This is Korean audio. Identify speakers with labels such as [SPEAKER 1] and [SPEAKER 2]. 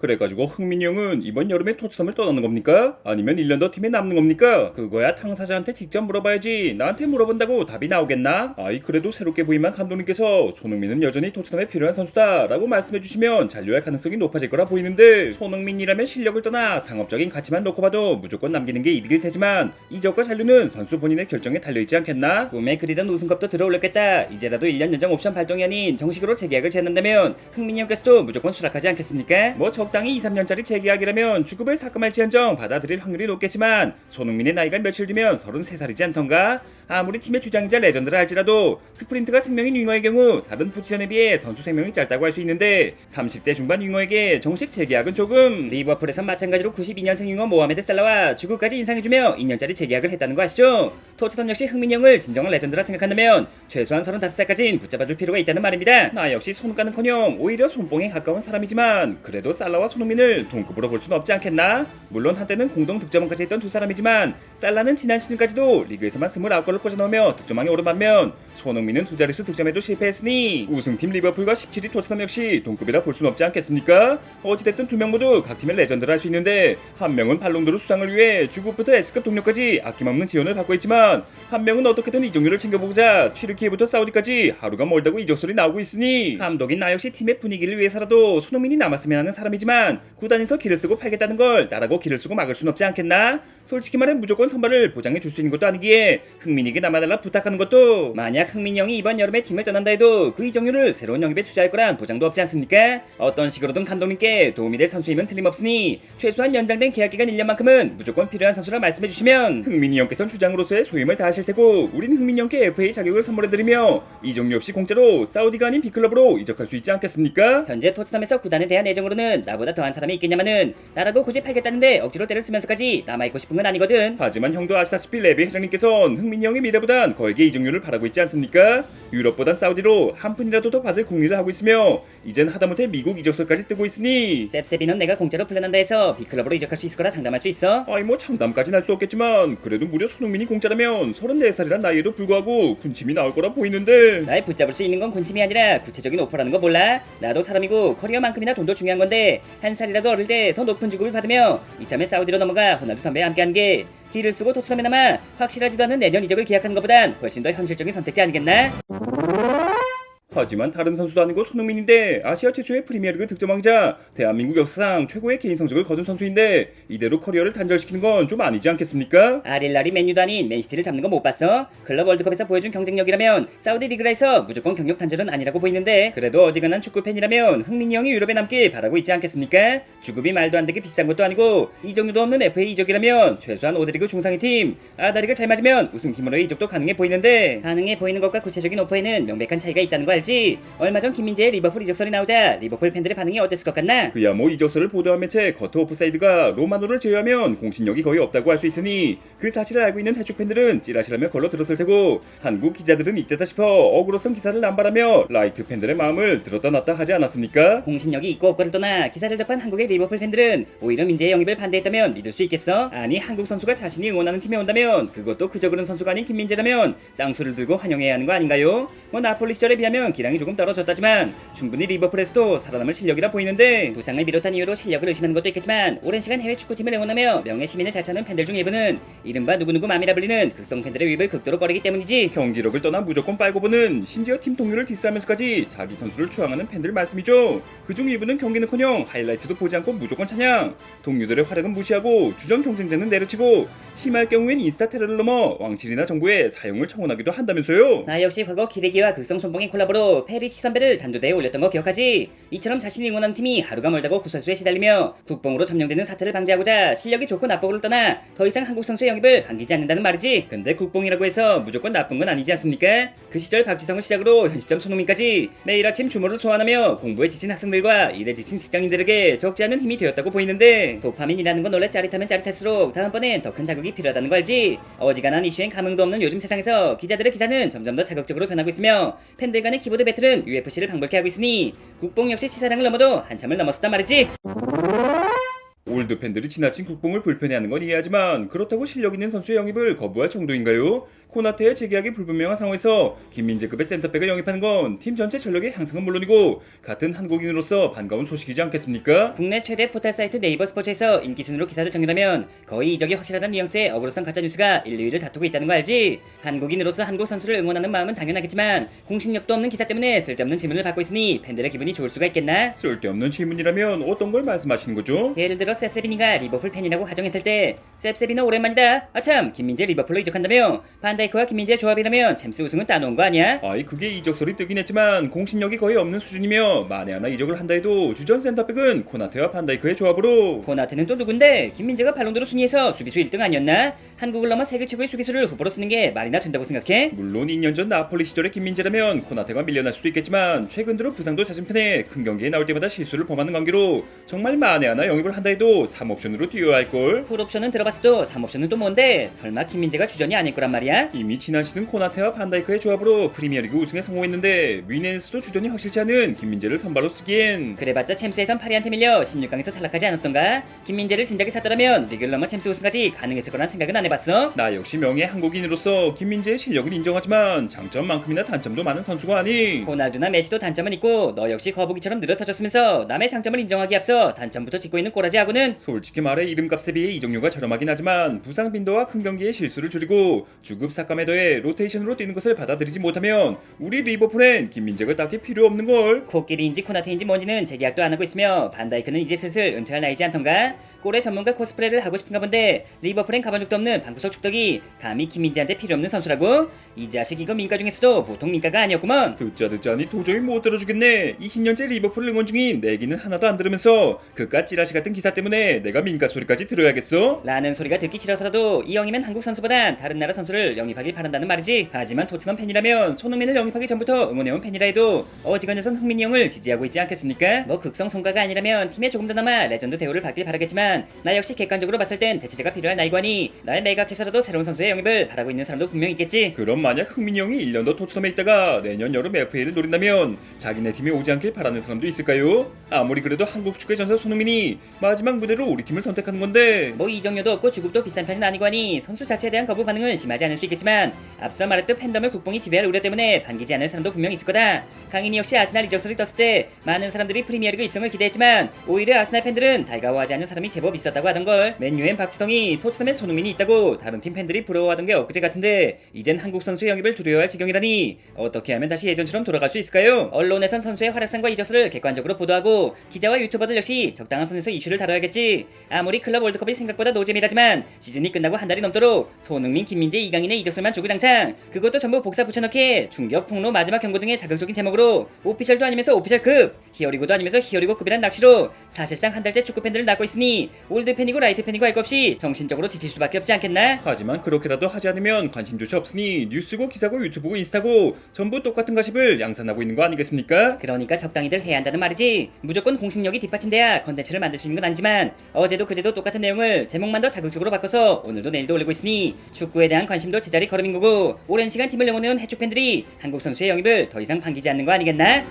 [SPEAKER 1] 그래가지고 흥민이 형은 이번 여름에 토트넘을 떠나는 겁니까? 아니면 1년 더 팀에 남는 겁니까? 그거야 당사자한테 직접 물어봐야지. 나한테 물어본다고 답이 나오겠나? 아이 그래도 새롭게 부임한 감독님께서 손흥민은 여전히 토트넘에 필요한 선수다 라고 말씀해주시면 잔류할 가능성이 높아질 거라 보이는데, 손흥민이라면 실력을 떠나 상업적인 가치만 놓고 봐도 무조건 남기는 게 이득일 테지만 이적과 잔류는 선수 본인의 결정에 달려있지 않겠나? 꿈에 그리던 우승컵도 들어올렸겠다. 이제라도 1년 연장 옵션 발동이 아닌 정식으로 재계약을 재는다면 흥민이 형께서도 무조건 수락하지 않겠습니까? 뭐 적당히 2-3년짜리 재계약이라면 주급을 삭감할지언정 받아들일 확률이 높겠지만 손흥민의 나이가 며칠 뒤면 33살이지 않던가? 아무리 팀의 주장이자 레전드라 할지라도 스프린트가 생명인 윙어의 경우 다른 포지션에 비해 선수 생명이 짧다고 할 수 있는데 30대 중반 윙어에게 정식 재계약은 조금. 리버풀에선 마찬가지로 92년생 윙어 모하메드 살라와 주급까지 인상해주며 2년짜리 재계약을 했다는 거 아시죠? 토트넘 역시 흥민이 형을 진정한 레전드라 생각한다면 최소한 35살까진 붙잡아줄 필요가 있다는 말입니다. 나 역시 손가는커녕 오히려 손뽕에 가까운 사람이지만 그래도 살라와 손흥민을 동급으로 볼 수는 없지 않겠나? 물론 한때는 공동 득점왕까지 했던 두 사람이지만 살라는 지난 시즌까지도 리그에서만 29골을 꽂아넣으며 득점왕에 오른 반면 손흥민은 두 자릿수 득점에도 실패했으니 우승팀 리버풀과 17위 토트넘 역시 동급이라 볼 수는 없지 않겠습니까? 어찌됐든 두 명 모두 각 팀의 레전드라 할 수 있는데 한 명은 발롱도르 수상을 위해 주급부터 S급 동료까지 아낌없는 지원을 받고 있지만 한 명은 어떻게든 이적료를 챙겨보고자 튀르키예부터 사우디까지 하루가 멀다고 이적 소리 나오고 있으니 감독인 나 역시 팀의 분위기를 위해서라도 손흥민이 남았으면 하는 사람이지만 구단에서 기를 쓰고 팔겠다는 걸 나라고 기를 쓰고 막을 순 없지 않겠나? 솔직히 말해 무조건 선발을 보장해 줄 수 있는 것도 아니기에 흥민이에게 남아달라 부탁하는 것도, 만약 흥민이 형이 이번 여름에 팀을 떠난다 해도 그 이적료를 새로운 영입에 투자할 거란 보장도 없지 않습니까? 어떤 식으로든 감독님께 도움이 될 선수임은 틀림없으니 최소한 연장된 계약기간 1년만큼은 무조건 필요한 선수라 말씀해 주시면 흥민이 형께서는 주장으로서의 소임을 다하실 테고 우린 흥민이 형께 FA 자격을 선물해드리며 이적료 없이 공짜로 사우디가 아닌 B클럽으로 이적할 수 있지 않겠습니까? 현재 토트넘에서 구단에 대한 애정으로는 나보다 더한 사람이 있겠냐마는 나라고 굳이 팔겠다는데 억지로 때를 쓰면서까지 남아있고 싶은 건 아니거든. 하지만 형도 아시다시피 레비 회장님께선 흥민이 형의 미래보단 거액의 이적료를 바라고 있지 않습니까? 유럽보단 사우디로 한 푼이라도 더 받을 궁리를 하고 있으며 이젠 하다못해 미국 이적설까지 뜨고 있으니 셉셉이는 내가 공짜로 풀려난다 해서 B클럽으로 이적할 수 있을 거라 장담할 수 있어? 아이 뭐 장담까진 할 수 없겠지만 그래도 무려 손흥민이 공짜라면 34살이란 나이에도 불구하고 군침이 나올 거라 보이는데, 날 붙잡을 수 있는 건 군침이 아니라 구체적인 오퍼라는 거 몰라? 나도 사람이고 커리어만큼이나 돈도 중요한 건데 한 살이라도 어릴 때 더 높은 주급을 받으며 이참에 사우디로 넘어가 호날두 선배와 함께한 게 길을 쓰고 토트넘에 남아 확실하지도 않은 내년 이적을 계약하는 것보단 훨씬 더 현실적인 선택지 아니겠나? 하지만 다른 선수도 아니고 손흥민인데 아시아 최초의 프리미어리그 득점왕이자 대한민국 역사상 최고의 개인 성적을 거둔 선수인데 이대로 커리어를 단절시키는 건 좀 아니지 않겠습니까? 아릴날이 맨유도 아닌 맨시티를 잡는 거 못 봤어? 클럽 월드컵에서 보여준 경쟁력이라면 사우디 리그라에서 무조건 경력 단절은 아니라고 보이는데, 그래도 어지간한 축구팬이라면 흥민이 형이 유럽에 남길 바라고 있지 않겠습니까? 주급이 말도 안 되게 비싼 것도 아니고 이적료도 없는 FA 이적이라면 최소한 5대리그 중상위 팀 아다리가 잘 맞으면 우승팀으로의 이적도 가능해 보이는데, 가능해 보이는 것과 구체적인 오퍼에는 명백한 차이가 있다는 거 알지? 얼마 전 김민재의 리버풀 이적설이 나오자 리버풀 팬들의 반응이 어땠을 것 같나? 그야 뭐 이적설을 보도한 매체 커트 오프사이드가 로마노를 제외하면 공신력이 거의 없다고 할 수 있으니 그 사실을 알고 있는 해축 팬들은 찌라시라며 걸러 들었을 테고 한국 기자들은 이때다 싶어 어그로성 기사를 남발하며 라이트 팬들의 마음을 들었다 놨다 하지 않았습니까? 공신력이 있고 없고를 떠나 기사를 접한 한국의 리버풀 팬들은 오히려 민재의 영입을 반대했다면 믿을 수 있겠어? 아니 한국 선수가 자신이 응원하는 팀에 온다면 그것도 그저 그런 선수가 아닌 김민재라면 쌍수를 들고 환영해야 하는 거 아닌가요? 뭐 나폴리 시절에 비하면 기량이 조금 떨어졌다지만 충분히 리버풀에서도 살아남을 실력이라 보이는데, 부상을 비롯한 이유로 실력을 의심하는 것도 있겠지만 오랜 시간 해외 축구팀을 응원하며 명예 시민을 잘 찾는 팬들 중 일부는 이른바 누구누구 맘이라 불리는 극성 팬들의 유입을 극도로 꺼리기 때문이지. 경기력을 떠나 무조건 빨고 보는, 심지어 팀 동료를 디스하면서까지 자기 선수를 추앙하는 팬들 말씀이죠. 그중 일부는 경기는커녕 하이라이트도 보지 않고 무조건 찬양, 동료들의 활약은 무시하고 주전 경쟁자는 내려치고 심할 경우엔 인스타 테러를 넘어 왕실이나 정부에 사용을 청원하기도 한다면서요. 나 역시 과거 기레기와 극성 손봉의 콜라보로 페리시 선배를 단두대에 올렸던 거 기억하지? 이처럼 자신이 응원하는 팀이 하루가 멀다고 구설수에 시달리며 국뽕으로 점령되는 사태를 방지하고자 실력이 좋고 나쁘고를 떠나 더 이상 한국 선수의 영입을 반기지 않는다는 말이지. 근데 국뽕이라고 해서 무조건 나쁜 건 아니지 않습니까? 그 시절 박지성을 시작으로 현 시점 손흥민까지 매일 아침 주모를 소환하며 공부에 지친 학생들과 일에 지친 직장인들에게 적지 않은 힘이 되었다고 보이는데, 도파민이라는 건 원래 짜릿하면 짜릿할수록 다음번엔 더 큰 자극이 필요하다는 거 알지? 어지간한 이슈엔 감흥도 없는 요즘 세상에서 기자들의 기사는 점점 더 자극적으로 변하고 있으며 팬들 간의 키보드 배틀은 UFC를 방불케 하고 있으니 국뽕 역시 시사량을 넘어도 한참을 넘었었단 말이지. 올드 팬들이 지나친 국뽕을 불편해하는 건 이해하지만 그렇다고 실력 있는 선수의 영입을 거부할 정도인가요? 코나테의 재계약이 불분명한 상황에서 김민재급의 센터백을 영입하는 건 팀 전체 전력의 향상은 물론이고 같은 한국인으로서 반가운 소식이지 않겠습니까?
[SPEAKER 2] 국내 최대 포털 사이트 네이버 스포츠에서 인기 순으로 기사를 정리하면 거의 이적이 확실하다는 뉘앙스의 어그로성 가짜뉴스가 1, 2위를 다투고 있다는 거 알지? 한국인으로서 한국 선수를 응원하는 마음은 당연하겠지만 공신력도 없는 기사 때문에 쓸데없는 질문을 받고 있으니 팬들의 기분이 좋을 수가 있겠나?
[SPEAKER 1] 쓸데없는 질문이라면 어떤 걸 말씀하시는 거죠?
[SPEAKER 2] 예를 들어 셉세빈이가 리버풀 팬이라고 가정했을 때 셉세빈아 오랜만이다. 아참 김민재 리버풀로 이적한다며 반다이크와 김민재 조합이라면 챔스 우승은 따놓은 거 아니야?
[SPEAKER 1] 아이 그게 이적설이 뜨긴 했지만 공신력이 거의 없는 수준이며 만에 하나 이적을 한다 해도 주전 센터백은 코나테와 반다이크의 조합으로
[SPEAKER 2] 코나테는 또 누군데? 김민재가 발롱도르 순위에서 수비수 1등 아니었나? 한국을 넘어 세계 최고의 수비수를 후보로 쓰는 게 말이나 된다고 생각해?
[SPEAKER 1] 물론 2년 전 나폴리 시절의 김민재라면 코나테가 밀려날 수도 있겠지만 최근 들어 부상도 잦은 편에 큰 경기에 나올 때마다 실수를 범하는 관계로 정말 만에 하나 영입을 한다 해도 3옵션으로 뛰어야 할걸.
[SPEAKER 2] 풀옵션은 들어봤어도 3옵션은 또 뭔데? 설마 김민재가 주전이 아닐 거란 말이야?
[SPEAKER 1] 이미 지난 시즌 코나테와 반다이크의 조합으로 프리미어리그 우승에 성공했는데 뮤인에서도 주전이 확실치 않은 김민재를 선발로 쓰기엔
[SPEAKER 2] 그래봤자 챔스에선 파리한테 밀려 16강에서 탈락하지 않았던가? 김민재를 진작에 샀더라면 리그를 넘어 챔스 우승까지 가능했을 거란 생각은 안 해봤어?
[SPEAKER 1] 나 역시 명예 한국인으로서 김민재의 실력을 인정하지만 장점만큼이나 단점도 많은 선수가 아니.
[SPEAKER 2] 호날두나 메시도 단점은 있고 너 역시 거북이처럼 늘어터졌으면서 남의 장점을 인정하기 앞서 단점부터 짚고 있는 꼬라지하고는
[SPEAKER 1] 솔직히 말해 이름값에 비해 이적료가 저렴하긴 하지만 부상 빈도와 큰 경기의 실수를 줄이고 주급 삭감에 더해 로테이션으로 뛰는 것을 받아들이지 못하면 우리 리버풀엔 김민재가 딱히 필요 없는 걸.
[SPEAKER 2] 코끼리인지 코나테인지 뭔지는 재계약도 안 하고 있으며 반다이크는 이제 슬슬 은퇴할 나이지 않던가? 골의 전문가 코스프레를 하고 싶은가 본데 리버풀엔 가본 적도 없는 방구석 축덕이 감히 김민재한테 필요 없는 선수라고? 이 자식 이거 민가 중에서도 보통 민가가 아니었구먼.
[SPEAKER 1] 듣자니 도저히 못 들어주겠네. 20년째 리버풀 응원 중인 내 얘기는 하나도 안 들으면서 그깟 찌라시 같은 기사 때문에 내가 민가 소리까지 들어야겠어?
[SPEAKER 2] 라는 소리가 듣기 싫어서라도 이 형이면 한국 선수보단 다른 나라 선수를 영입하길 바란다는 말이지. 하지만 토트넘 팬이라면 손흥민을 영입하기 전부터 응원해온 팬이라 해도 어지간해선 흥민이 형을 지지하고 있지 않겠습니까? 뭐 극성 송가가 아니라면 팀에 조금 더나마 레전드 대우를 받길 바라겠지만 나 역시 객관적으로 봤을 땐 대체제가 필요할 나이관이 날 매각해서라도 새로운 선수의 영입을 바라고 있는 사람도 분명 있겠지.
[SPEAKER 1] 그럼 만약 흥민이 형이 1년 더 토트넘에 있다가 내년 여름 FA를 노린다면 자기네 팀에 오지 않길 바라는 사람도 있을까요? 아무리 그래도 한국 축구의 전설 손흥민이 마지막 무대로 우리 팀을 선택하는 건데
[SPEAKER 2] 뭐 이적료도 없고 주급도 비싼 편은 아니거니 선수 자체에 대한 거부 반응은 심하지 않을 수 있겠지만 앞서 말했듯 팬덤을 국뽕이 지배할 우려 때문에 반기지 않을 사람도 분명 있을 거다. 강인이 역시 아스날 이적설이 떴을 때 많은 사람들이 프리미어리그 입성을 기대했지만 오히려 아스날 팬들은 달가워하지 않는 사람이 제법 있었다고 하던걸. 맨유엔 박지성이 토트넘엔 손흥민이 있다고 다른 팀 팬들이 부러워하던 게 엊그제 같은데 이젠 한국 선수의 영입을 두려워할 지경이라니 어떻게 하면 다시 예전처럼 돌아갈 수 있을까요? 언론에선 선수의 활약상과 이적설을 객관적으로 보도하고 기자와 유튜버들 역시 적당한 선에서 이슈를 다뤄야겠지. 아무리 클럽 월드컵이 생각보다 노잼이라지만 시즌이 끝나고 한 달이 넘도록 손흥민, 김민재, 이강인의 이적설만 주구장창 그것도 전부 복사 붙여넣기에 충격, 폭로, 마지막 경고 등의 자극적인 제목으로 오피셜도 아니면서 오피셜급 히어리고도 아니면서 히어리고급이란 낚시로 사실상 한 달째 축구 팬들을 낳고 있으니 올드 팬이고 라이트 팬이고 할 것 없이 정신적으로 지칠 수밖에 없지 않겠나?
[SPEAKER 1] 하지만 그렇게라도 하지 않으면 관심조차 없으니 뉴스고 기사고 유튜브고 인스타고 전부 똑같은 가십을 양산하고 있는 거 아니겠습니까?
[SPEAKER 2] 그러니까 적당히들 해야 한다는 말이지. 무조건 공신력이 뒷받침돼야 컨텐츠를 만들 수 있는 건 아니지만 어제도 그제도 똑같은 내용을 제목만 더 자극적으로 바꿔서 오늘도 내일도 올리고 있으니 축구에 대한 관심도 제자리 걸음인 거고 오랜 시간 팀을 응원해온 해축 팬들이 한국 선수의 영입을 더 이상 반기지 않는 거 아니겠나?